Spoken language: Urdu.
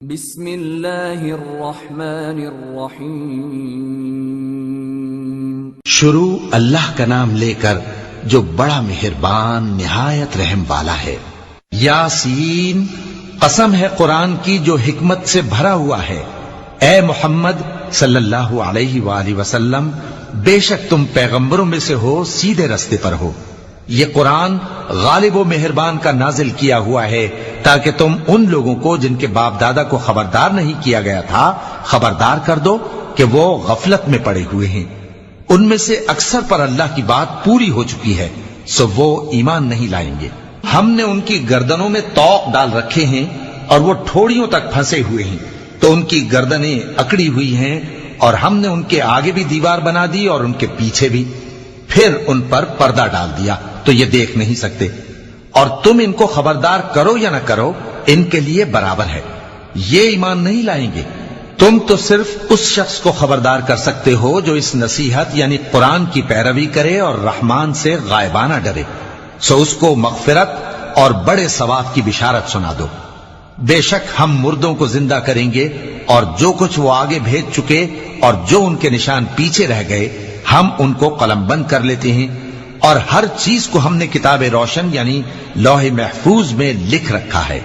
بسم اللہ الرحمن الرحیم۔ شروع اللہ کا نام لے کر جو بڑا مہربان نہایت رحم والا ہے۔ یاسین، قسم ہے قرآن کی جو حکمت سے بھرا ہوا ہے۔ اے محمد صلی اللہ علیہ وآلہ وسلم، بے شک تم پیغمبروں میں سے ہو، سیدھے رستے پر ہو۔ یہ قرآن غالب و مہربان کا نازل کیا ہوا ہے تاکہ تم ان لوگوں کو جن کے باپ دادا کو خبردار نہیں کیا گیا تھا خبردار کر دو کہ وہ غفلت میں پڑے ہوئے ہیں۔ ان میں سے اکثر پر اللہ کی بات پوری ہو چکی ہے، سو وہ ایمان نہیں لائیں گے۔ ہم نے ان کی گردنوں میں طوق ڈال رکھے ہیں اور وہ ٹھوڑیوں تک پھنسے ہوئے ہیں، تو ان کی گردنیں اکڑی ہوئی ہیں، اور ہم نے ان کے آگے بھی دیوار بنا دی اور ان کے پیچھے بھی، پھر ان پر پردہ ڈال دیا تو یہ دیکھ نہیں سکتے۔ اور تم ان کو خبردار کرو یا نہ کرو، ان کے لیے برابر ہے، یہ ایمان نہیں لائیں گے۔ تم تو صرف اس شخص کو خبردار کر سکتے ہو جو اس نصیحت یعنی قرآن کی پیروی کرے اور رحمان سے غائبانہ ڈرے، سو اس کو مغفرت اور بڑے ثواب کی بشارت سنا دو۔ بے شک ہم مردوں کو زندہ کریں گے، اور جو کچھ وہ آگے بھیج چکے اور جو ان کے نشان پیچھے رہ گئے ہم ان کو قلم بند کر لیتے ہیں، اور ہر چیز کو ہم نے کتاب روشن یعنی لوح محفوظ میں لکھ رکھا ہے۔